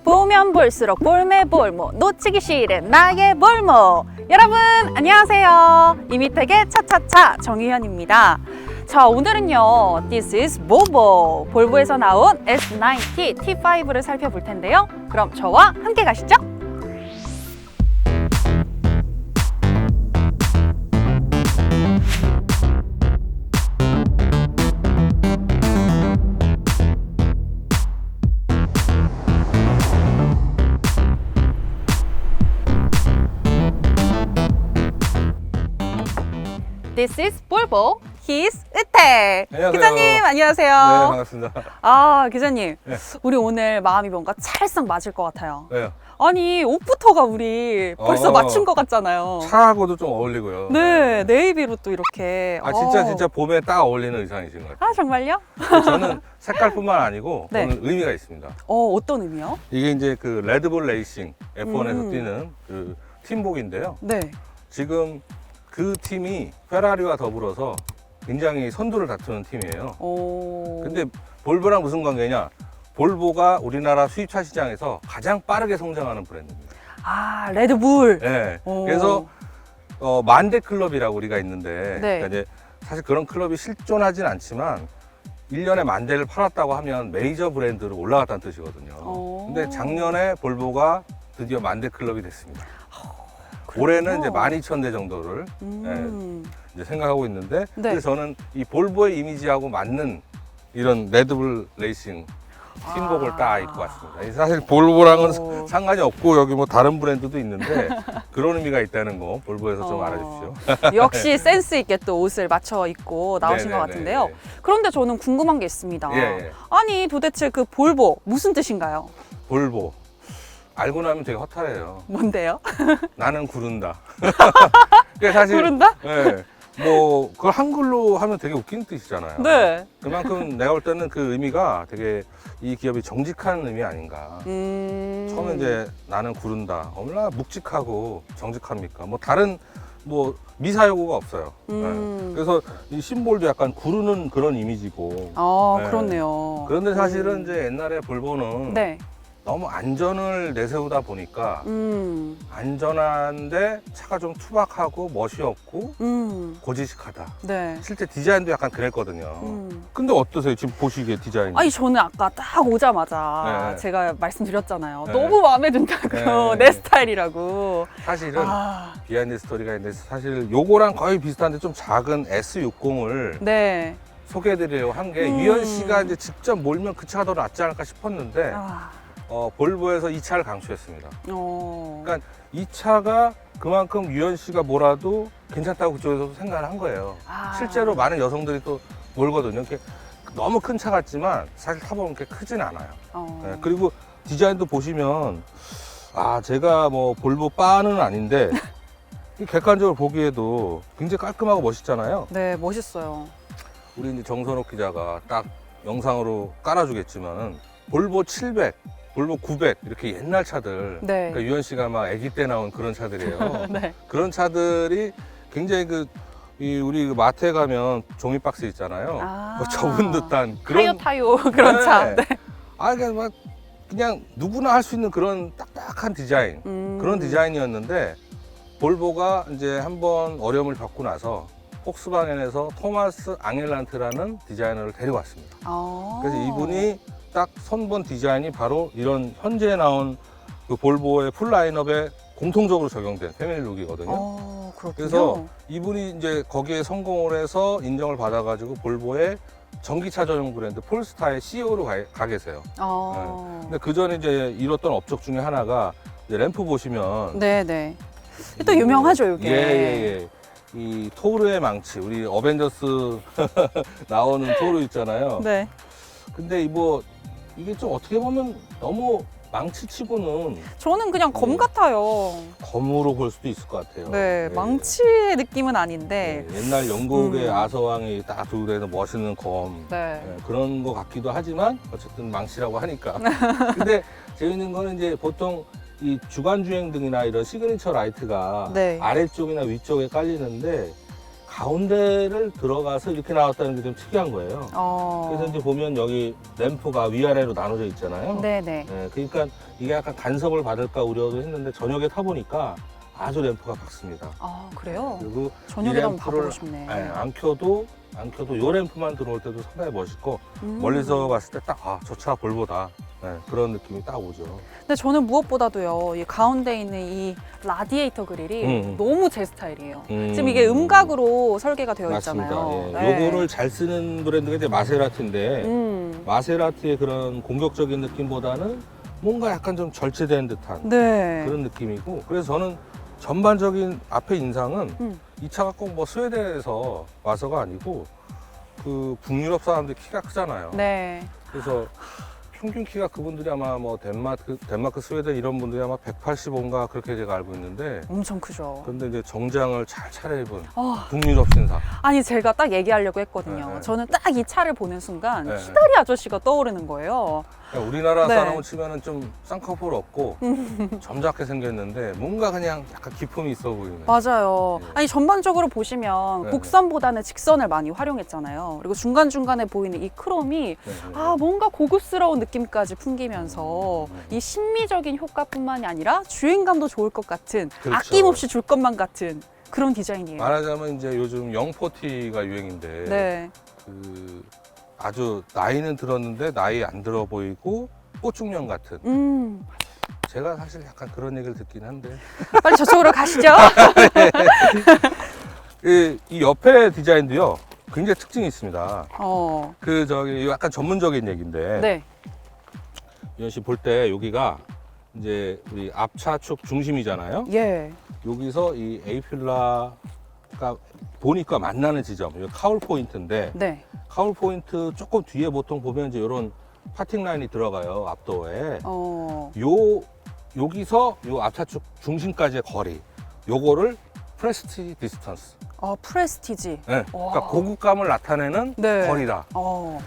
보면 볼수록 볼매볼모 놓치기 싫은 나의 볼모. 여러분 안녕하세요. 이미택의 차차차 정유현입니다. 자, 오늘은요 This is Volvo, 볼보에서 나온 S90 T5를 살펴볼 텐데요. 그럼 저와 함께 가시죠. This is Volvo. He's 으태. 안녕하세요. 기자님 안녕하세요. 네, 반갑습니다. 아, 기자님. 네. 우리 오늘 마음이 뭔가 찰싹 맞을 것 같아요. 왜요? 아니, 옷부터가 우리 벌써 맞춘 것 같잖아요. 차하고도 좀 어울리고요. 네, 네이비로 또 이렇게. 진짜 봄에 딱 어울리는 의상이신 것 같아요. 아, 정말요? 저는 색깔뿐만 아니고 네. 저는 의미가 있습니다. 어떤 의미요? 이게 이제 그 레드불 레이싱 F1에서 뛰는 그 팀복인데요. 네. 지금 그 팀이 페라리와 더불어서 굉장히 선두를 다투는 팀이에요. 근데 볼보랑 무슨 관계냐? 볼보가 우리나라 수입차 시장에서 가장 빠르게 성장하는 브랜드입니다. 아, 레드불. 네. 오. 그래서 만대 클럽이라고 우리가 있는데, 네. 그러니까 이제 사실 그런 클럽이 실존하진 않지만 1년에 만 대를 팔았다고 하면 메이저 브랜드로 올라갔다는 뜻이거든요. 근데 작년에 볼보가 드디어 만대 클럽이 됐습니다. 올해는 이제 12,000대 정도를 이제 생각하고 있는데, 네. 그래서 저는 이 볼보의 이미지하고 맞는 이런 레드불 레이싱 팀복을 딱 입고 왔습니다. 사실 볼보랑은 상관이 없고 여기 뭐 다른 브랜드도 있는데 그런 의미가 있다는 거 볼보에서 좀 알아주십시오. 역시 센스 있게 또 옷을 맞춰 입고 나오신 것 네네네. 같은데요. 그런데 저는 궁금한 게 있습니다. 예. 아니, 도대체 그 볼보 무슨 뜻인가요? 볼보 알고 나면 되게 허탈해요. 뭔데요? 나는 구른다. 그게 사실 부른다? 네, 뭐 그걸 한글로 하면 되게 웃기는 뜻이잖아요. 네. 그만큼 내가 볼 때는 그 의미가 되게 이 기업이 정직한 의미 아닌가. 처음에 이제 나는 구른다. 얼마나 묵직하고 정직합니까? 뭐 다른 뭐 미사 여구가 없어요. 네. 그래서 이 심볼도 약간 구르는 그런 이미지고. 네. 그렇네요. 그런데 사실은 이제 옛날에 볼보는 네. 너무 안전을 내세우다 보니까 안전한데 차가 좀 투박하고 멋이 없고 고지식하다. 네. 실제 디자인도 약간 그랬거든요. 근데 어떠세요? 지금 보시기에 디자인? 아니, 저는 아까 딱 오자마자 네. 제가 말씀드렸잖아요. 네. 너무 마음에 든다고. 네. 내 스타일이라고. 사실은 비하인드 스토리가 있는데 사실 요거랑 거의 비슷한데 좀 작은 S60을 네. 소개해드리려고 한 게 유현 씨가 이제 직접 몰면 그 차가 더 낫지 않을까 싶었는데 볼보에서 이 차를 강추했습니다. 그러니까 이 차가 그만큼 유현 씨가 몰아도 괜찮다고 그쪽에서도 생각을 한 거예요. 실제로 많은 여성들이 또 몰거든요. 이렇게 너무 큰 차 같지만 사실 타보면 그렇게 크진 않아요. 네, 그리고 디자인도 보시면 제가 뭐 볼보 빠는 아닌데 객관적으로 보기에도 굉장히 깔끔하고 멋있잖아요. 네, 멋있어요. 우리 이제 정선옥 기자가 딱 영상으로 깔아주겠지만 볼보 700, 볼보 900 이렇게 옛날 차들, 네. 그러니까 유현 씨가 막 아기 때 나온 그런 차들이에요. 네. 그런 차들이 굉장히 우리 그 마트에 가면 종이 박스 있잖아요. 뭐 접은 듯한 그런 타요 그런 차. 네. 그냥 막 그냥 누구나 할 수 있는 그런 딱딱한 디자인, 그런 디자인이었는데 볼보가 이제 한번 어려움을 겪고 나서 폭스바겐에서 토마스 앙헬란트라는 디자이너를 데려왔습니다. 그래서 이분이 딱 선본 디자인이 바로 이런 현재 나온 그 볼보의 풀 라인업에 공통적으로 적용된 패밀리 룩이거든요. 그렇군요. 그래서 이분이 이제 거기에 성공을 해서 인정을 받아가지고 볼보의 전기차 전용 브랜드 폴스타의 CEO로 가 계세요. 근데 그 전에 이제 이뤘던 업적 중에 하나가 이제 램프 보시면 네네. 또 유명하죠, 이게. 예. 이 토르의 망치, 우리 어벤져스 나오는 토르 있잖아요. 네. 근데 이게 좀 어떻게 보면 너무 망치치고는 저는 그냥 검 같아요. 검으로 볼 수도 있을 것 같아요. 네, 망치의 느낌은 아닌데. 옛날 영국의 아서왕이 딱 들고 다니는 멋있는 검. 네. 그런 것 같기도 하지만 어쨌든 망치라고 하니까. 근데 재밌는 거는 이제 보통 이 주간 주행 등이나 이런 시그니처 라이트가 네. 아래쪽이나 위쪽에 깔리는데 가운데를 들어가서 이렇게 나왔다는 게 좀 특이한 거예요. 그래서 이제 보면 여기 램프가 위아래로 나눠져 있잖아요. 네네. 네, 그러니까 이게 약간 간섭을 받을까 우려도 했는데 저녁에 타보니까 아주 램프가 밝습니다. 아, 그래요? 그리고 저녁에 이 한번 램프를- 봐보고 싶네. 네, 안 켜도 요 램프만 들어올 때도 상당히 멋있고 멀리서 봤을 때 딱 저 차 볼보다 네, 그런 느낌이 딱 오죠. 근데 저는 무엇보다도요, 이 가운데 있는 이 라디에이터 그릴이 너무 제 스타일이에요. 지금 이게 음각으로 설계가 되어 맞습니다. 있잖아요. 예. 네. 요거를 잘 쓰는 브랜드가 이제 마세라티인데 마세라티의 그런 공격적인 느낌보다는 뭔가 약간 좀 절제된 듯한 네. 그런 느낌이고, 그래서 저는 전반적인 앞에 인상은 이 차가 꼭 뭐 스웨덴에서 와서가 아니고 그 북유럽 사람들 키가 크잖아요. 네. 그래서 평균 키가 그분들이 아마 뭐 덴마크, 스웨덴 이런 분들이 아마 185인가 그렇게 제가 알고 있는데, 엄청 크죠. 그런데 이제 정장을 잘 차려입은 아, 북유럽 신사. 아니, 제가 딱 얘기하려고 했거든요. 네, 네. 저는 딱 이 차를 보는 순간 네, 키다리 아저씨가 떠오르는 거예요. 그러니까 우리나라 네. 사람을 치면은 좀 쌍꺼풀 없고 점잖게 생겼는데 뭔가 그냥 약간 기품이 있어 보이는. 맞아요. 네. 아니, 전반적으로 보시면 네, 곡선보다는 직선을 많이 활용했잖아요. 그리고 중간중간에 보이는 이 크롬이 네, 뭔가 고급스러운 느낌까지 풍기면서 이 심미적인 효과뿐만이 아니라 주행감도 좋을 것 같은, 그렇죠. 아낌없이 줄 것만 같은 그런 디자인이에요. 말하자면 이제 요즘 영포티가 유행인데 네. 그 아주 나이는 들었는데 나이 안 들어 보이고 꽃중년 같은. 제가 사실 약간 그런 얘기를 듣긴 한데 빨리 저쪽으로 가시죠. 이 옆에 디자인도요 굉장히 특징이 있습니다. 어. 그 저기 약간 전문적인 얘기인데 네. 유현 씨 볼 때 여기가 이제 우리 앞차축 중심이잖아요. 예. 여기서 이 A필라가 보니까 만나는 지점, 이 카울 포인트인데, 네. 카울 포인트 조금 뒤에 보통 보면 이제 이런 파팅 라인이 들어가요, 앞도어에. 여기서 요 앞차축 중심까지의 거리, 요거를 프레스티지 디스턴스. 프레스티지. 네, 그러니까 고급감을 나타내는 네. 거리다.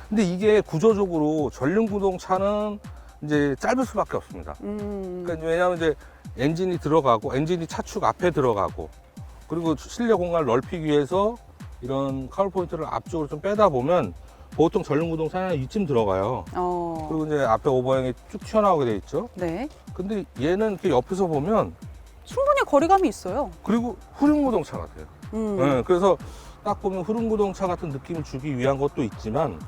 근데 이게 구조적으로 전륜구동 차는 이제 짧을 수밖에 없습니다. 그러니까 왜냐하면 이제 엔진이 들어가고, 엔진이 차축 앞에 들어가고, 그리고 실내 공간을 넓히기 위해서 이런 카울 포인트를 앞쪽으로 좀 빼다 보면 보통 전륜구동 차는 이쯤 들어가요. 그리고 이제 앞에 오버행이 쭉 튀어나오게 돼 있죠. 네. 근데 얘는 이렇게 옆에서 보면 충분히 거리감이 있어요. 그리고 후륜구동차 같아요. 네, 그래서 딱 보면 후륜구동차 같은 느낌을 주기 위한 것도 있지만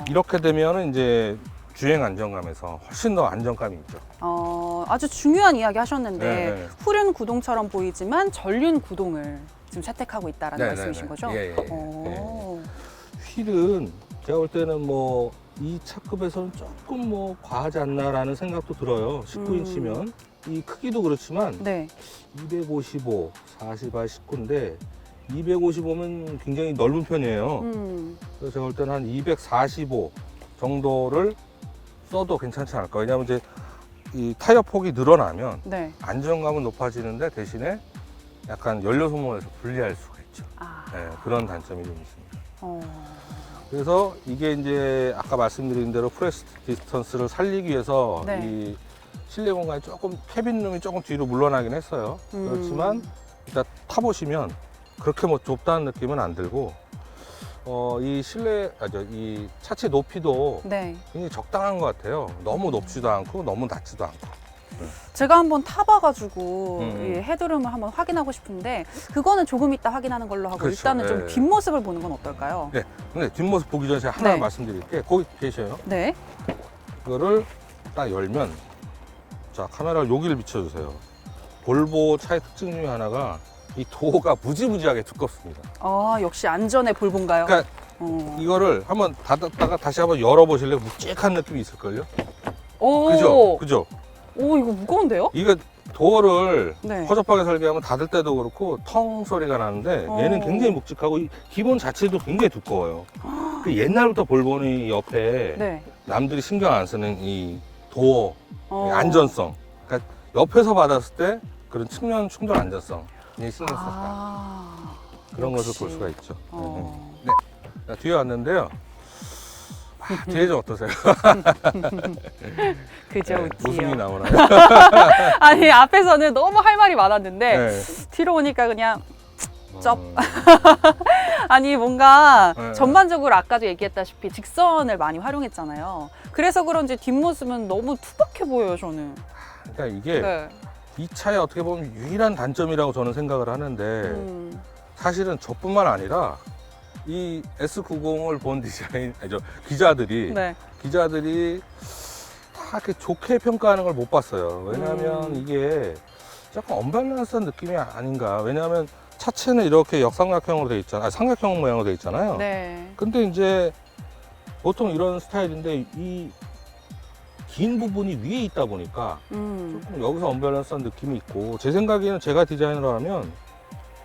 이렇게 되면은 이제 주행 안정감에서 훨씬 더 안정감이 있죠. 아주 중요한 이야기 하셨는데 네. 후륜 구동처럼 보이지만 전륜 구동을 지금 채택하고 있다라는 네, 말씀이신 네, 네. 거죠? 예, 예, 예. 오. 휠은 제가 볼 때는 뭐 이 차급에서는 조금 뭐 과하지 않나라는 생각도 들어요. 19인치면 이 크기도 그렇지만 네. 255, 40발 19인데 255면 굉장히 넓은 편이에요. 그래서 제가 볼 때는 한 245 정도를 써도 괜찮지 않을까. 왜냐하면 이제 이 타이어 폭이 늘어나면 네. 안정감은 높아지는데 대신에 약간 연료 소모에서 불리할 수가 있죠. 네, 그런 단점이 좀 있습니다. 그래서 이게 이제 아까 말씀드린 대로 프레스 디스턴스를 살리기 위해서 네. 이 실내 공간이 조금 캐빈룸이 조금 뒤로 물러나긴 했어요. 그렇지만 일단 타보시면 그렇게 뭐 좁다는 느낌은 안 들고 이 이 차체 높이도 네. 굉장히 적당한 것 같아요. 너무 높지도 않고 너무 낮지도 않고. 제가 한번 타봐가지고 음. 이 헤드룸을 한번 확인하고 싶은데 그거는 조금 이따 확인하는 걸로 하고 그렇죠. 일단은 좀 네. 뒷모습을 보는 건 어떨까요? 네. 근데 뒷모습 보기 전에 제가 하나 네. 말씀드릴게. 거기 계셔요. 네. 이거를 딱 열면 자 카메라 여기를 비춰주세요. 볼보 차의 특징 중에 하나가 이 도어가 무지무지하게 두껍습니다. 역시 안전의 볼본가요? 그러니까 이거를 한번 닫았다가 다시 한번 열어보실래요? 묵직한 느낌이 있을걸요? 오. 그죠? 그죠? 오, 이거 무거운데요? 이거 도어를 네. 허접하게 설계하면 닫을 때도 그렇고 텅 소리가 나는데 얘는 굉장히 묵직하고 이 기본 자체도 굉장히 두꺼워요. 그 옛날부터 볼보는 옆에 네. 남들이 신경 안 쓰는 이 도어 어. 안전성, 그러니까 옆에서 받았을 때 그런 측면 충돌 안전성이 신경 썼다. 그런 역시. 것을 볼 수가 있죠. 어. 네. 자, 뒤에 왔는데요. 뒤에 좀 어떠세요? 그죠, 네, 웃지요. 웃음이 나오나요? 아니, 앞에서는 너무 할 말이 많았는데 네. 뒤로 오니까 그냥 쩝. 아니 뭔가 네. 전반적으로 아까도 얘기했다시피 직선을 많이 활용했잖아요. 그래서 그런지 뒷모습은 너무 투박해 보여요, 저는. 그러니까 이게 네. 이 차의 어떻게 보면 유일한 단점이라고 저는 생각을 하는데 사실은 저뿐만 아니라 이 S90을 본 기자들이 네. 다 이렇게 좋게 평가하는 걸 못 봤어요. 왜냐하면 이게 약간 언밸런스한 느낌이 아닌가. 왜냐하면 차체는 이렇게 역삼각형으로 돼 있잖아요. 삼각형 모양으로 돼 있잖아요. 네. 근데 이제 보통 이런 스타일인데 이 긴 부분이 위에 있다 보니까 조금 여기서 언밸런스한 느낌이 있고, 제 생각에는 제가 디자인을 하면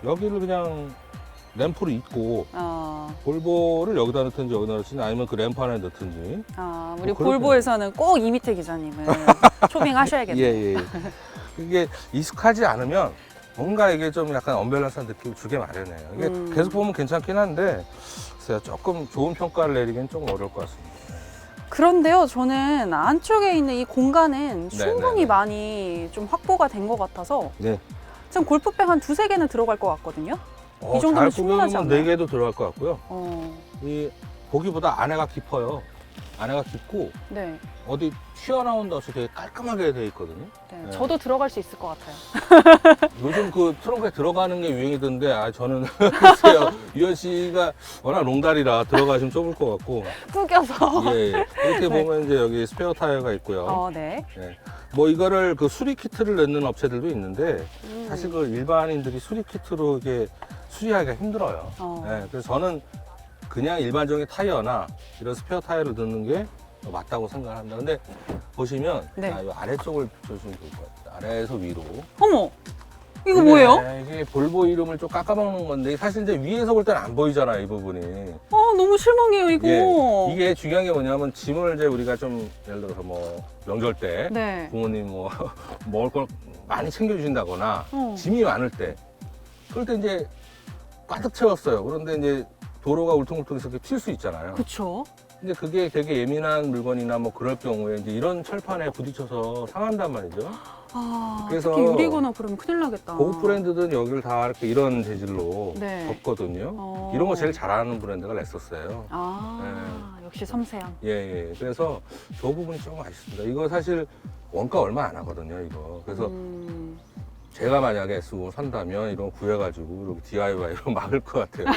여기를 그냥 램프를 잇고 볼보를 여기다 넣든지 여기다 넣든지 아니면 그 램프 안에 넣든지. 우리 뭐 볼보에서는 꼭 이미태 기자님을 초빙하셔야겠네요. 예. 이게 익숙하지 않으면 뭔가 이게 좀 약간 언밸런스한 느낌을 주게 마련해요. 이게 계속 보면 괜찮긴 한데 글쎄요, 조금 좋은 평가를 내리기는 조금 어려울 것 같습니다. 그런데요, 저는 안쪽에 있는 이 공간은 충분히 네네네. 많이 좀 확보가 된 것 같아서 네. 지금 골프백 한 2-3개는 들어갈 것 같거든요. 이 정도면 충분하지 잘 않나요? 4개도 들어갈 것 같고요. 어, 이 보기보다 안에가 깊어요. 안에가 깊고 네. 어디 튀어나온다 없이 되게 깔끔하게 돼 있거든요. 네. 네. 저도 들어갈 수 있을 것 같아요. 요즘 그 트렁크에 들어가는 게 유행이던데 저는 글쎄요. 유현 씨가 워낙 롱다리라 들어가시면 좁을 것 같고. 구겨서. 예. 이렇게 네. 보면 이제 여기 스페어 타이어가 있고요. 네. 예. 뭐 이거를 그 수리 키트를 넣는 업체들도 있는데 사실 그 일반인들이 수리 키트로 이게 수리하기가 힘들어요. 예. 그래서 저는 그냥 일반적인 타이어나 이런 스페어 타이어를 넣는 게 맞다고 생각합니다. 근데 보시면 네. 이 아래쪽을 보시면 좋을 것 같아요. 아래에서 위로. 어머, 이거 뭐예요? 이게 볼보 이름을 좀 깎아먹는 건데 사실 이제 위에서 볼 때는 안 보이잖아요, 이 부분이. 너무 실망해요, 이거. 예, 이게 중요한 게 뭐냐면 짐을 이제 우리가 좀 예를 들어서 뭐 명절 때 네. 부모님 뭐 먹을 걸 많이 챙겨주신다거나 짐이 많을 때 그럴 때 이제 가득 채웠어요. 그런데 이제 도로가 울퉁불퉁해서 튈 수 있잖아요. 그쵸. 근데 그게 되게 예민한 물건이나 뭐 그럴 경우에 이제 이런 철판에 부딪혀서 상한단 말이죠. 그래서 특히 유리거나 그러면 큰일 나겠다. 고급 브랜드들은 여기를 다 이렇게 이런 재질로 네. 덮거든요. 이런 거 제일 잘하는 브랜드가 렉서스예요. 역시 섬세함. 예. 그래서 저 부분이 조금 아쉽습니다. 이거 사실 원가 얼마 안 하거든요, 이거. 그래서 제가 만약에 S50 산다면 이런 거 구해가지고 이렇게 DIY로 막을 것 같아요.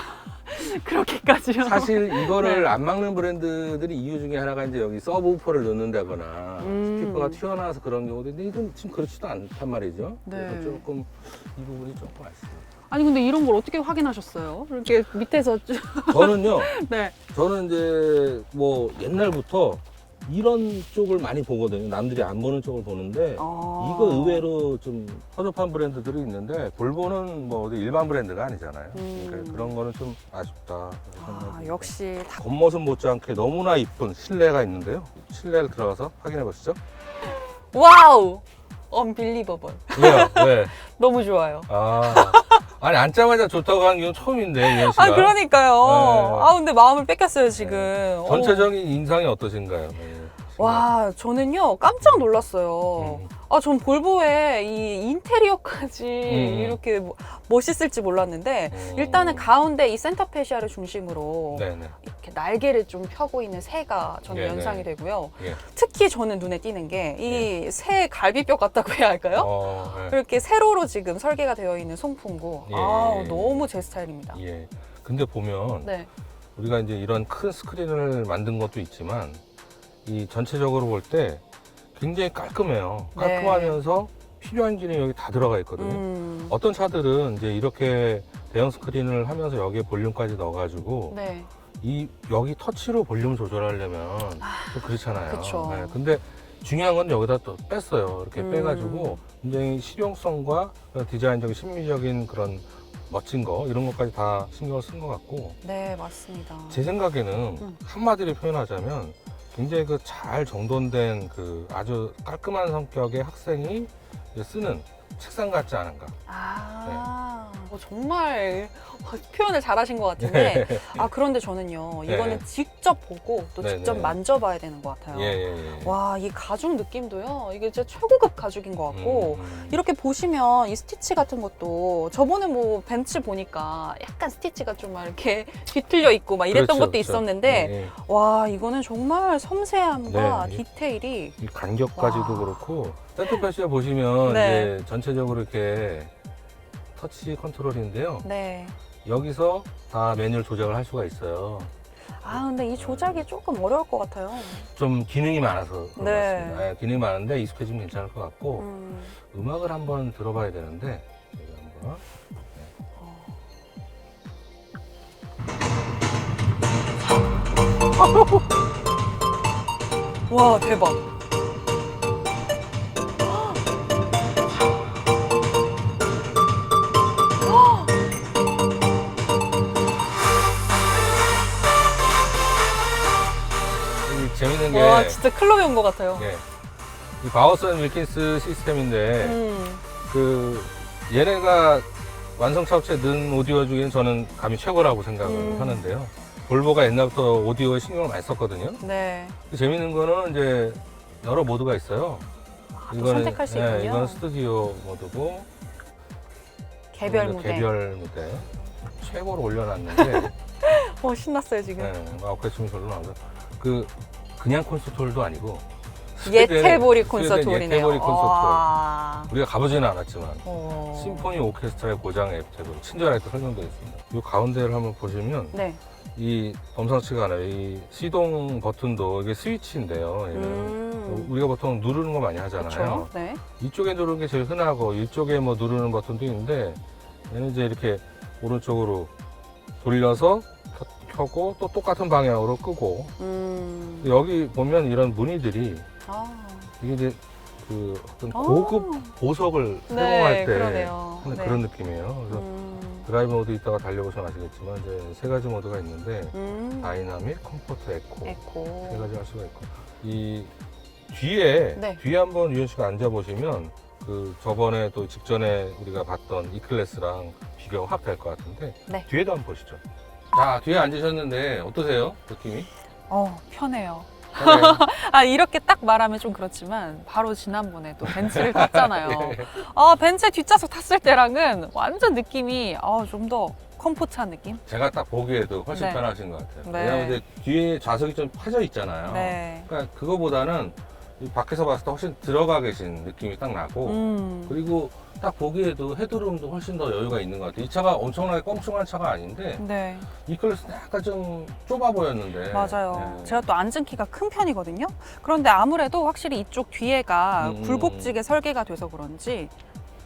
그렇게까지요? 사실 이거를 네. 안 막는 브랜드들이 이유 중에 하나가 이제 여기 서브우퍼를 넣는다거나 스피커가 튀어나와서 그런 경우도 있는데 이건 지금 그렇지도 않단 말이죠. 네. 그래서 조금 이 부분이 조금 아쉽습니다. 아니 근데 이런 걸 어떻게 확인하셨어요? 이렇게 밑에서 쭉. 저는요. 네. 저는 이제 뭐 옛날부터 이런 쪽을 많이 보거든요. 남들이 안 보는 쪽을 보는데 이거 의외로 좀 허접한 브랜드들이 있는데 볼보는 뭐 어디 일반 브랜드가 아니잖아요. 그러니까 그런 거는 좀 아쉽다. 역시 겉모습 못지않게 너무나 이쁜 실내가 있는데요. 실내를 들어가서 확인해 보시죠. 와우! 언빌리버블. 왜요? 왜? 너무 좋아요. 아니 앉자마자 좋다고 하는 경우는 처음인데 이현 씨가. 그러니까요. 네. 근데 마음을 뺏겼어요 지금. 전체적인 인상이 어떠신가요? 와, 저는요 깜짝 놀랐어요. 전 볼보에 이 인테리어까지 이렇게 멋있을지 몰랐는데 일단은 가운데 이 센터 페시아를 중심으로 네네. 이렇게 날개를 좀 펴고 있는 새가 저는 네네. 연상이 되고요. 예. 특히 저는 눈에 띄는 게 이 새 갈비뼈 같다고 해야 할까요? 네. 이렇게 세로로 지금 설계가 되어 있는 송풍구. 예. 너무 제 스타일입니다. 예. 근데 보면 네. 우리가 이제 이런 큰 스크린을 만든 것도 있지만 이 전체적으로 볼 때 굉장히 깔끔해요. 네. 깔끔하면서 필요한 기능이 여기 다 들어가 있거든요. 어떤 차들은 이제 이렇게 대형 스크린을 하면서 여기에 볼륨까지 넣어가지고 네. 이 여기 터치로 볼륨 조절하려면 좀 그렇잖아요. 그쵸. 네, 근데 중요한 건 여기다 또 뺐어요. 이렇게 빼가지고 굉장히 실용성과 디자인적인 심미적인 그런 멋진 거 이런 것까지 다 신경을 쓴 것 같고 네, 맞습니다. 제 생각에는 한마디로 표현하자면 굉장히 그 잘 정돈된 그 아주 깔끔한 성격의 학생이 쓰는 책상 같지 않은가. 정말 표현을 잘하신 것 같은데 그런데 저는요 이거는 네. 직접 보고 또 네, 직접 네. 만져봐야 되는 것 같아요. 예. 와, 이 가죽 느낌도요 이게 진짜 최고급 가죽인 것 같고 이렇게 보시면 이 스티치 같은 것도 저번에 뭐 벤츠 보니까 약간 스티치가 좀 막 이렇게 뒤틀려 있고 막 이랬던 그렇죠, 것도 있었는데 예. 와, 이거는 정말 섬세함과 네. 디테일이 이 간격까지도 와. 그렇고 센터 패시아 보시면 네. 이제 전체적으로 이렇게 터치 컨트롤인데요. 네. 여기서 다 매뉴얼 조작을 할 수가 있어요. 근데 이 조작이 조금 어려울 것 같아요. 좀 기능이 많아서 그런 네. 것 같습니다. 예, 기능이 많은데 익숙해지면 괜찮을 것 같고 음악을 한번 들어봐야 되는데 제가 한번 와, 대박. 이 재밌는 게 와, 진짜 클럽에 온 것 같아요. 예, 이 바우스 앤 윌킨스 시스템인데 그 얘네가 완성차 업체에 넣은 오디오 중에 저는 감히 최고라고 생각을 하는데요. 볼보가 옛날부터 오디오에 신경을 많이 썼거든요. 네. 재밌는 거는 이제 여러 모드가 있어요. 또 선택할 수 있군요. 이건 스튜디오 모드고 개별 이거는 무대. 개별 무대 최고로 올려놨는데 신났어요, 지금. 아웃크래춤이 별로 나오고 그냥 콘서트홀도 아니고 예태보리 스웨덴 콘서트홀이네요. 예태보리 콘서트홀. 와. 우리가 가보지는 않았지만 어. 심포니 오케스트라의 고장 앱테고 친절하게 설명되어 있습니다. 이 가운데를 한번 보시면 네. 이 범상치가 않아요. 이 시동 버튼도 이게 스위치인데요. 얘는 우리가 보통 누르는 거 많이 하잖아요. 그렇죠. 네. 이쪽에 누르는 게 제일 흔하고 이쪽에 뭐 누르는 버튼도 있는데 얘는 이제 이렇게 오른쪽으로 돌려서 켜고 또 똑같은 방향으로 끄고 여기 보면 이런 무늬들이 이게 이제 그 어떤 고급 보석을 세공할 때 그러네요. 하는 네. 그런 느낌이에요. 그래서 드라이브 모드 이따가 달려보시면 아시겠지만 이제 세 가지 모드가 있는데 다이나믹, 컴포트, 에코 세 가지 할 수가 있고 이 뒤에 네. 뒤에 한번 유현 씨가 앉아 보시면 그 저번에 또 직전에 우리가 봤던 E 클래스랑 비교가 확 될 것 같은데 네. 뒤에도 한번 보시죠. 자, 뒤에 앉으셨는데 어떠세요, 느낌이? 편해요. 편해요? 이렇게 딱 말하면 좀 그렇지만 바로 지난번에 또 벤츠를 탔잖아요. 네. 벤츠 뒷좌석 탔을 때랑은 완전 느낌이 좀 더 컴포트한 느낌? 제가 딱 보기에도 훨씬 네. 편하신 것 같아요. 네. 왜냐하면 이제 뒤에 좌석이 좀 파져 있잖아요. 네. 그러니까 그거보다는 이 밖에서 봤을 때 훨씬 들어가 계신 느낌이 딱 나고 그리고 딱 보기에도 헤드룸도 훨씬 더 여유가 있는 것 같아요. 이 차가 엄청나게 껑충한 차가 아닌데 네. 이 클래스는 약간 좀 좁아 보였는데 맞아요. 네. 제가 또 앉은 키가 큰 편이거든요. 그런데 아무래도 확실히 이쪽 뒤에가 굴곡지게 설계가 돼서 그런지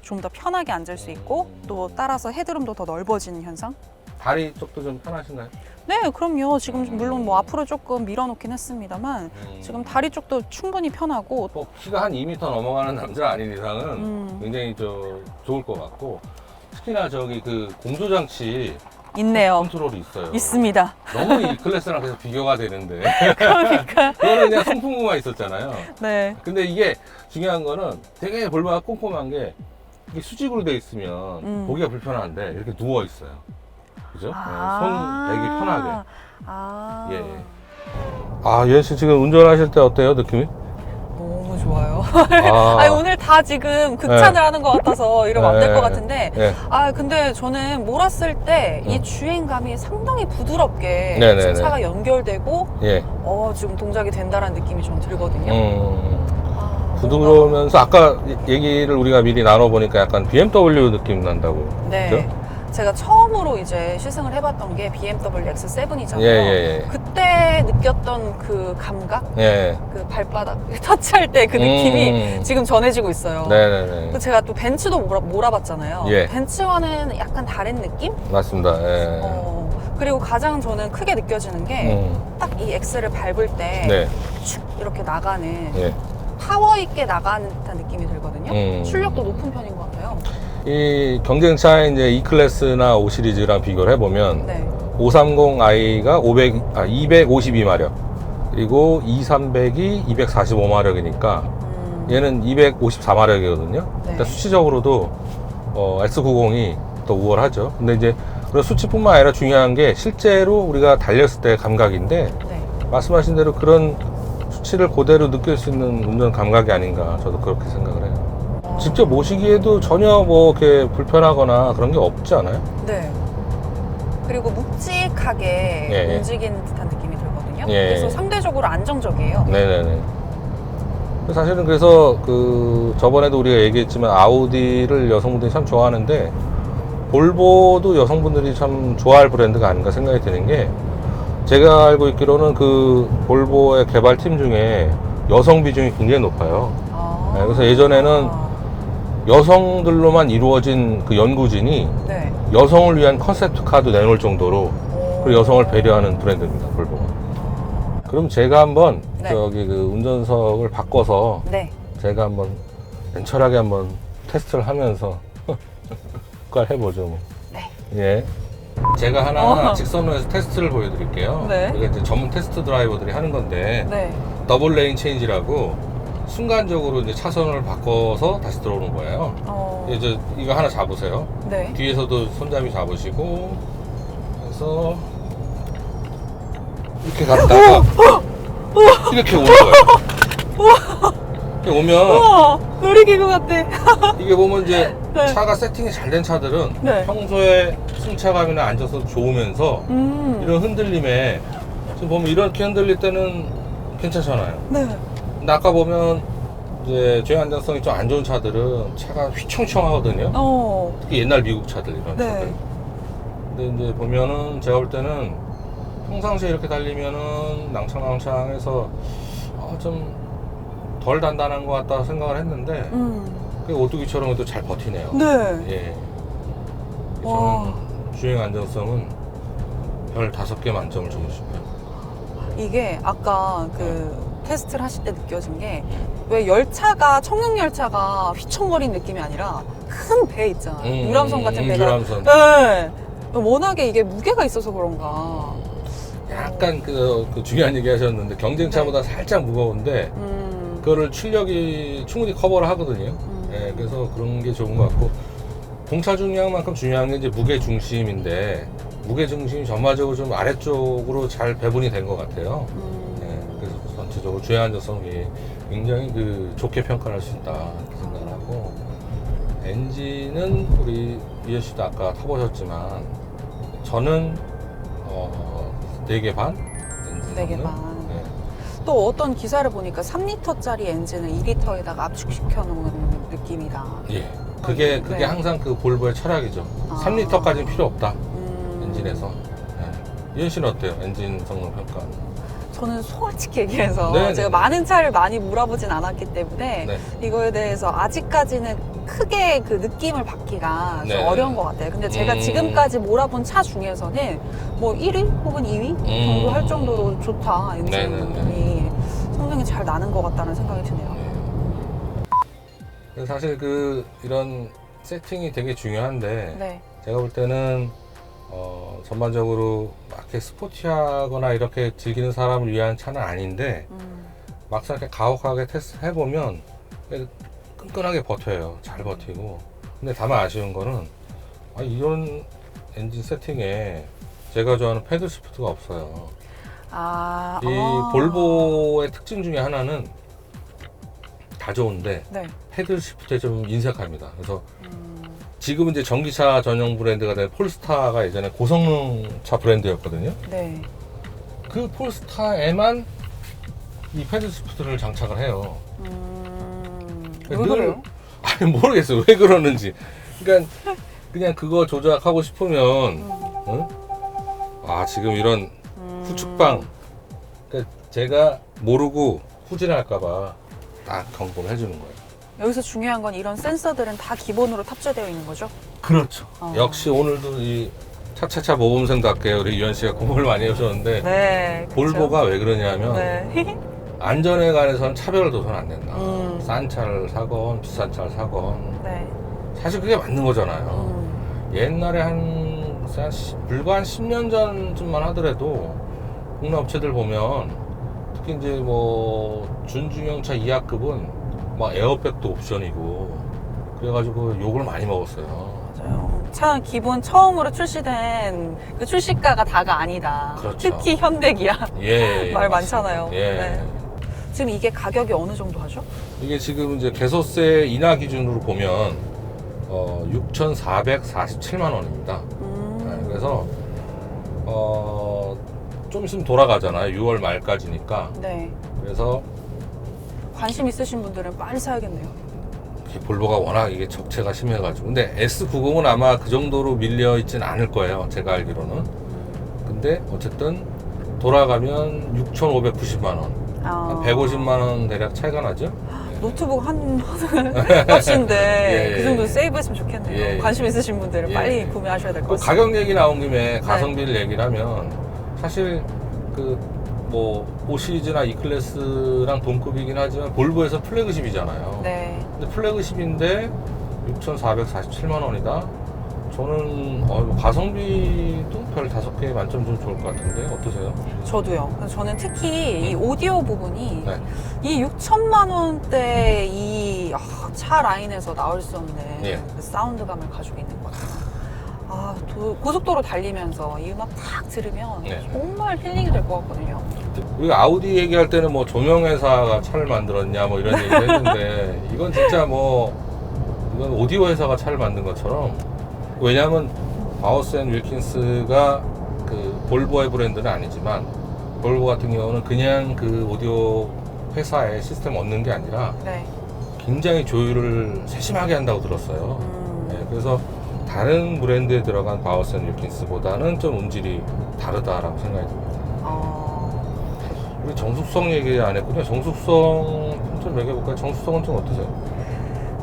좀 더 편하게 앉을 수 있고 또 따라서 헤드룸도 더 넓어지는 현상? 다리 쪽도 좀 편하신가요? 네, 그럼요. 지금 물론 뭐 앞으로 조금 밀어놓긴 했습니다만 지금 다리 쪽도 충분히 편하고 뭐 키가 한 2m 넘어가는 남자 아닌 이상은 굉장히 좋을 것 같고 특히나 저기 그 공조장치 있네요. 컨트롤이 있어요. 있습니다. 너무 이 클래스랑 계속 비교가 되는데 그러니까. 그거는 그냥 송풍구만 있었잖아요. 네. 근데 이게 중요한 거는 되게 볼보가 꼼꼼한 게 이게 수직으로 돼 있으면 보기가 불편한데 이렇게 누워 있어요. 그죠? 손 대기 편하게. 예. 유현 씨 지금 운전하실 때 어때요, 느낌이? 너무 좋아요. 아, 오늘 다 지금 극찬을 하는 것 같아서 이러면 안 될 것 같은데. 네. 근데 저는 몰았을 때 이 주행감이 상당히 부드럽게 네네네. 지금 차가 연결되고 예. 지금 동작이 된다는 느낌이 좀 들거든요. 부드러우면서 아까 얘기를 우리가 미리 나눠보니까 약간 BMW 느낌 난다고. 네. 그죠? 제가 처음으로 이제 시승을 해봤던 게 BMW X7이잖아요. 예. 그때 느꼈던 그 감각, 예. 그 발바닥 터치할 때 그 느낌이 지금 전해지고 있어요. 네네네. 또 제가 또 벤츠도 몰아봤잖아요. 예. 벤츠와는 약간 다른 느낌? 맞습니다. 예. 그리고 가장 저는 크게 느껴지는 게 딱 이 X를 밟을 때 네. 축 이렇게 나가는 예. 파워 있게 나가는 듯한 느낌이 들거든요. 출력도 높은 편인 것 같아요. 이 경쟁차의 이제 E 클래스나 5 시리즈랑 비교를 해보면 네. 530i가 252마력 그리고 2300이 245마력이니까 얘는 254마력이거든요. 네. 수치적으로도 X90이 더 우월하죠. 근데 이제 그런 수치뿐만 아니라 중요한 게 실제로 우리가 달렸을 때의 감각인데 네. 말씀하신 대로 그런 수치를 그대로 느낄 수 있는 운전 감각이 아닌가 저도 그렇게 생각을 해요. 직접 모시기에도 전혀 뭐 이렇게 불편하거나 그런 게 없지 않아요? 네. 그리고 묵직하게 예, 예. 움직이는 듯한 느낌이 들거든요. 예. 그래서 상대적으로 안정적이에요. 네네네. 사실은 그래서 그 저번에도 우리가 얘기했지만 아우디를 여성분들이 참 좋아하는데 볼보도 여성분들이 참 좋아할 브랜드가 아닌가 생각이 드는 게 제가 알고 있기로는 그 볼보의 개발팀 중에 여성 비중이 굉장히 높아요. 아. 네, 그래서 예전에는 여성들로만 이루어진 그 연구진이 네. 여성을 위한 컨셉트 카드 내놓을 정도로 오. 그 여성을 배려하는 브랜드입니다, 볼보가. 그럼 제가 한번 네. 저기 그 운전석을 바꿔서 네. 제가 한번 냉철하게 한번 테스트를 하면서 그걸 해보죠. 뭐. 네. 예. 제가 하나 어. 직선으로 해서 테스트를 보여드릴게요. 네. 이게 이제 전문 테스트 드라이버들이 하는 건데 네. 더블 레인 체인지라고 순간적으로 이제 차선을 바꿔서 다시 들어오는 거예요. 이제 이거 하나 잡으세요. 네. 뒤에서도 손잡이 잡으시고 해서 이렇게 갔다가 이렇게 오는 거예요. 이렇게 오면 우와, 놀이기구 같아. 이게 보면 이제 네. 차가 세팅이 잘 된 차들은 네. 평소에 승차감이나 앉아서 좋으면서 이런 흔들림에 지금 보면 이렇게 흔들릴 때는 괜찮잖아요. 네. 근데 아까 보면 이제 주행 안정성이 좀 안 좋은 차들은 차가 휘청휘청하거든요. 특히 옛날 미국 차들 이런 네. 차들. 근데 이제 보면은 제가 볼 때는 평상시에 이렇게 달리면은 낭창낭창해서 좀 덜 단단한 것 같다 생각을 했는데 그 오뚜기처럼 또 잘 버티네요. 네. 예. 와. 저는 주행 안정성은 별 5개 만점을 주고 싶어요. 이게 아까 그 테스트를 하실 때 느껴진 게 왜 열차가 청룡 열차가 휘청거리는 느낌이 아니라 큰 배 있잖아요. 유람선 같은 배가. 유람선. 네. 워낙에 이게 무게가 있어서 그런가. 약간 그 중요한 얘기 하셨는데 경쟁차보다 살짝 무거운데 그거를 출력이 충분히 커버를 하거든요. 예, 그래서 그런 게 좋은 것 같고 공차 중량만큼 중요한 게 이제 무게 중심인데 무게 중심이 전반적으로 좀 아래쪽으로 잘 배분이 된 것 같아요. 예, 그래서 전체적으로 주행 안정성이 굉장히 그 좋게 평가할 수 있다 이렇게 생각을 하고 엔진은 우리 이현 씨도 아까 타보셨지만 저는 4개 반 엔진 4개 성능? 반. 네. 또 어떤 기사를 보니까 3리터짜리 엔진을 2리터에다가 압축시켜 놓은 느낌이다. 예. 그게 네. 항상 그 볼보의 철학이죠. 아. 3리터까지는 필요 없다. 엔진에서. 네. 이현 씨는 어때요? 엔진 성능 평가. 저는 솔직히 얘기해서 네네네. 제가 많은 차를 많이 몰아보진 않았기 때문에 네. 이거에 대해서 아직까지는 크게 그 느낌을 받기가 좀 네. 어려운 것 같아요. 근데 제가 지금까지 몰아본 차 중에서는 뭐 1위 혹은 2위 정도 할 정도로 좋다. 엔진이 네네네. 성능이 잘 나는 것 같다는 생각이 드네요. 그래서 사실 이런 세팅이 되게 중요한데 네. 제가 볼 때는 전반적으로 막 이렇게 스포티하거나 이렇게 즐기는 사람을 위한 차는 아닌데 막상 이렇게 가혹하게 테스트 해보면 끈끈하게 버텨요. 잘 버티고. 근데 다만 아쉬운 거는 이런 엔진 세팅에 제가 좋아하는 패들 시프트가 없어요. 이 볼보의 특징 중에 하나는 다 좋은데 네. 패들 시프트에 좀 인색합니다. 그래서 지금 이제 전기차 전용 브랜드가 된 폴스타가 예전에 고성능차 브랜드였거든요. 네. 그 폴스타에만 이 패들 시프트를 장착을 해요. 왜 그래요? 아니 모르겠어요. 왜 그러는지. 그러니까 그냥 그거 조작하고 싶으면 응? 지금 이런 후축방 그러니까 제가 모르고 후진할까봐 딱 경고를 해주는 거예요. 여기서 중요한 건 이런 센서들은 다 기본으로 탑재되어 있는 거죠? 그렇죠. 역시 오늘도 이 차차차 모범생답게 우리 유현 씨가 공부를 많이 해주셨는데 네. 그쵸? 볼보가 왜 그러냐면 네. 안전에 관해서는 차별을 둬서는 안 된다. 싼 차를 사건 비싼 차를 사건 네. 사실 그게 맞는 거잖아요. 옛날에 불과 한 10년 전쯤만 하더라도 국내 업체들 보면 특히 이제 뭐 준중형차 2하급은 막 에어백도 옵션이고 그래가지고 욕을 많이 먹었어요. 맞아요. 차 기본 처음으로 출시된 그 출시가가 다가 아니다. 그렇죠. 특히 현대기아 예, 말 맞습니다. 많잖아요. 예. 네. 지금 이게 가격이 어느 정도 하죠? 이게 지금 이제 개소세 인하 기준으로 보면 6,447만 원입니다. 네, 그래서 좀 있으면 돌아가잖아요. 6월 말까지니까. 네. 그래서 관심 있으신 분들은 빨리 사야겠네요. 볼보가 워낙 이게 적체가 심해가지고. 근데 S90은 아마 그 정도로 밀려 있진 않을 거예요. 제가 알기로는. 근데 어쨌든 돌아가면 6,590만 원. 한 150만 원 대략 차이가 나죠. 노트북 한 값인데 예, 그 정도 예. 세이브했으면 좋겠네요. 예, 예. 관심 있으신 분들은 예, 빨리 예. 구매하셔야 될 것 또 같습니다. 가격 얘기 나온 김에 가성비를 얘기를 하면 사실 그 뭐 5시리즈나 E클래스랑 동급이긴 하지만 볼보에서 플래그십이잖아요. 네. 근데 플래그십인데 6,447만 원이다. 저는 가성비도 별 5개 만점 좀 좋을 것 같은데 어떠세요? 저도요. 그래서 저는 특히 이 오디오 부분이 네. 이 6천만 원대 이 차 라인에서 나올 수 없는 예. 그 사운드감을 가지고 있는 것 같아요. 고속도로 달리면서 이 음악 탁 들으면 네. 정말 힐링이 될 것 같거든요. 우리가 아우디 얘기할 때는 뭐 조명회사가 차를 만들었냐 뭐 이런 얘기를 했는데 이건 진짜 뭐 이건 오디오 회사가 차를 만든 것처럼, 왜냐하면 바우스 앤 윌킨스가 그 볼보의 브랜드는 아니지만 볼보 같은 경우는 그냥 그 오디오 회사의 시스템 얻는 게 아니라 네. 굉장히 조율을 세심하게 한다고 들었어요. 네, 그래서 다른 브랜드에 들어간 바우스 앤 윌킨스보다는 좀 음질이 다르다라고 생각이 듭니다. 우리 정숙성 얘기 안 했군요. 정숙성 좀 매겨볼까요? 정숙성은 좀 어떠세요?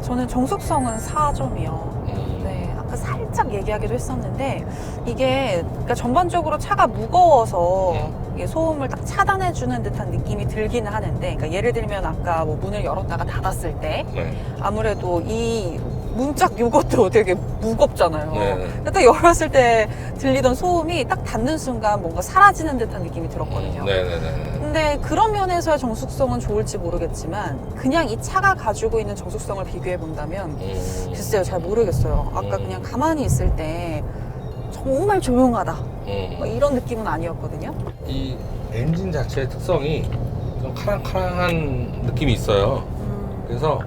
저는 정숙성은 4점이요. 네, 아까 살짝 얘기하기도 했었는데 이게 그러니까 전반적으로 차가 무거워서 이게 소음을 딱 차단해주는 듯한 느낌이 들기는 하는데, 그러니까 예를 들면 아까 뭐 문을 열었다가 닫았을 때 네. 아무래도 이 문짝 요것도 되게 무겁잖아요. 네. 근데 딱 열었을 때 들리던 소음이 딱 닫는 순간 뭔가 사라지는 듯한 느낌이 들었거든요. 네네네. 근데 그런 면에서의 정숙성은 좋을지 모르겠지만 그냥 이 차가 가지고 있는 정숙성을 비교해 본다면 글쎄요, 잘 모르겠어요. 아까 그냥 가만히 있을 때 정말 조용하다 뭐 이런 느낌은 아니었거든요. 이 엔진 자체의 특성이 좀 카랑카랑한 느낌이 있어요. 그래서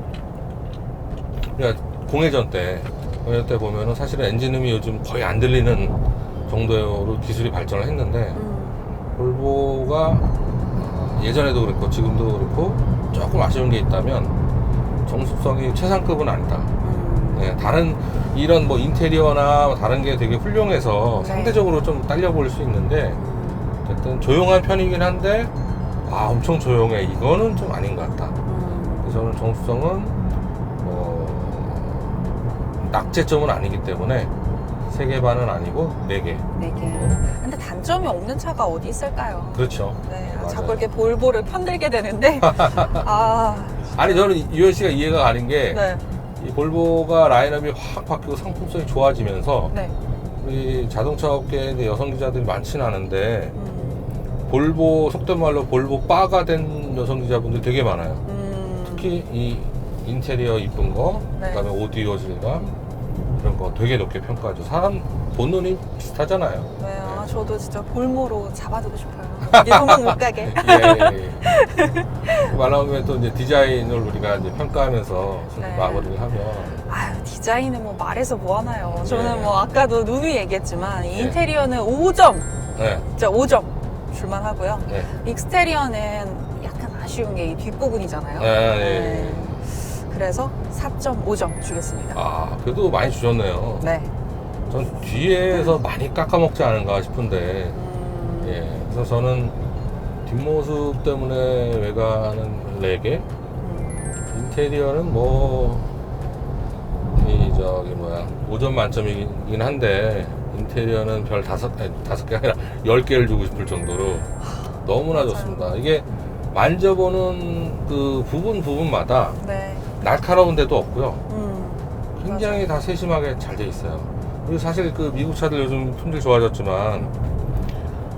그러니까 공회전 때 보면은 사실은 엔진음이 요즘 거의 안 들리는 정도로 기술이 발전을 했는데 볼보가 예전에도 그렇고 지금도 그렇고 조금 아쉬운 게 있다면 정숙성이 최상급은 아니다. 네, 다른 이런 뭐 인테리어나 다른 게 되게 훌륭해서 네. 상대적으로 좀 딸려볼 수 있는데 어쨌든 조용한 편이긴 한데 엄청 조용해, 이거는 좀 아닌 것 같다. 그래서 저는 정숙성은 낙제점은 아니기 때문에 3개 반은 아니고 4개. 4개. 근데 단점이 없는 차가 어디 있을까요? 그렇죠. 네, 맞아요. 자꾸 이렇게 볼보를 편들게 되는데 아니 저는 유현 씨가 이해가 가는 게 네. 이 볼보가 라인업이 확 바뀌고 상품성이 좋아지면서 네. 우리 자동차 업계에 이제 여성 기자들이 많지는 않은데 볼보, 속된 말로 볼보 바가 된 여성 기자분들이 되게 많아요. 특히 이 인테리어 이쁜 거, 네. 그다음에 오디오 질감 이런 거 되게 높게 평가하죠. 사람 본능이 비슷하잖아요. 네, 저도 진짜 볼모로 잡아두고 싶어요. 이게 도망 못 가게. 예. 말하면 또 이제 디자인을 우리가 이제 평가하면서 네. 마무리를 하면 아유, 디자인은 뭐 말해서 뭐 하나요. 저는 네. 뭐 아까도 누누이 얘기했지만 이 네. 인테리어는 5점, 네. 진짜 5점 줄만 하고요. 네. 익스테리어는 약간 아쉬운 게 이 뒷부분이잖아요. 네. 그래서 4.5점 주겠습니다. 그래도 많이 주셨네요. 네. 전 뒤에서 많이 깎아먹지 않은가 싶은데, 예. 그래서 저는 뒷모습 때문에 외관은 4개, 인테리어는 뭐, 5점 만점이긴 한데, 인테리어는 별 5개 아니라 10개를 주고 싶을 정도로 너무나 맞아요. 좋습니다. 이게 만져보는 그 부분마다 네. 날카로운 데도 없고요. 굉장히 맞아요. 다 세심하게 잘 돼 있어요. 그리고 사실 그 미국 차들 요즘 품질 좋아졌지만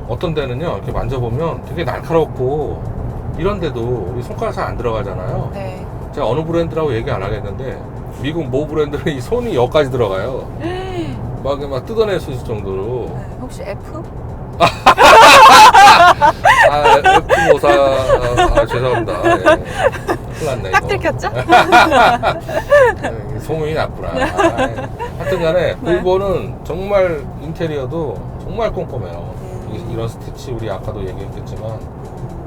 어떤 데는요, 이렇게 만져보면 되게 날카롭고 이런데도 우리 손가락 잘 안 들어가잖아요. 네. 제가 어느 브랜드라고 얘기 안 하겠는데 미국 모 브랜드는 이 손이 여기까지 들어가요. 막 뜯어낼 수 있을 정도로. 네, 혹시 F? F54 죄송합니다. 예. 큰일 났네. 딱 이거. 들켰죠? 소문이 났구나. 하여튼 간에 볼보는 정말 인테리어도 정말 꼼꼼해요. 이런 스티치 우리 아까도 얘기했겠지만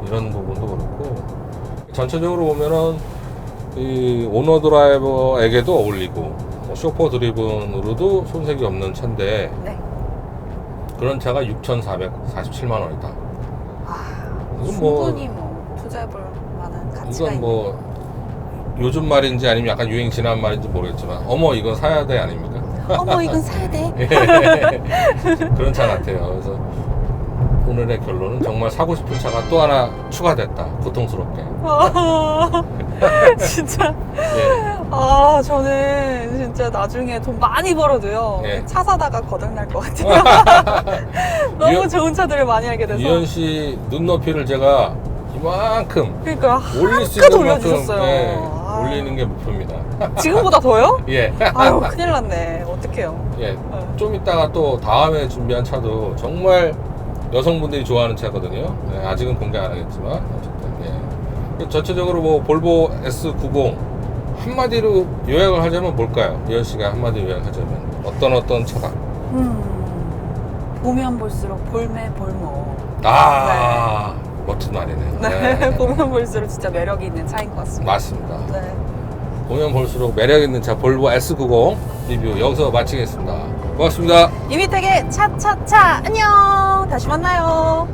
이런 부분도 그렇고 전체적으로 보면은 이 오너 드라이버에게도 어울리고 뭐 쇼퍼 드리븐으로도 손색이 없는 차인데 네. 그런 차가 6,447만 원이다. 이건 충분히 뭐 투자해볼 만한 가치가 이건 뭐 요즘 말인지 아니면 약간 유행 지난 말인지 모르겠지만 어머 이건 사야 돼 아닙니까? 어머 이건 사야 돼. 그런 차 같아요. 그래서 오늘의 결론은 정말 사고 싶은 차가 또 하나 추가됐다. 고통스럽게. 진짜. 예. 아 저는 진짜 나중에 돈 많이 벌어도요. 예. 차 사다가 거덜날 것 같아요. 너무 좋은 차들을 많이 알게 돼서. 유현 씨 눈높이를 제가 이만큼 그러니까 올릴 수 한껏 있는 만큼 올려주셨어요. 예, 아. 올리는 게 목표입니다. 지금보다 더요? 예. 아유 큰일 났네. 어떡해요. 예. 좀 이따가 또 다음에 준비한 차도 정말 여성분들이 좋아하는 차거든요. 예, 아직은 공개 안 하겠지만 어쨌든 예. 전체적으로 뭐 볼보 S90 한마디로 요약을 하자면 뭘까요? 유현 씨가 한마디로 요약하자면 어떤 차다? 보면 볼수록 볼매 볼모. 멋진 말이네요. 네. 보면 볼수록 진짜 매력이 있는 차인 것 같습니다. 맞습니다. 네. 보면 볼수록 매력 있는 차 볼보 S90 리뷰 여기서 마치겠습니다. 고맙습니다. 이미택의 차차차 안녕. 다시 만나요.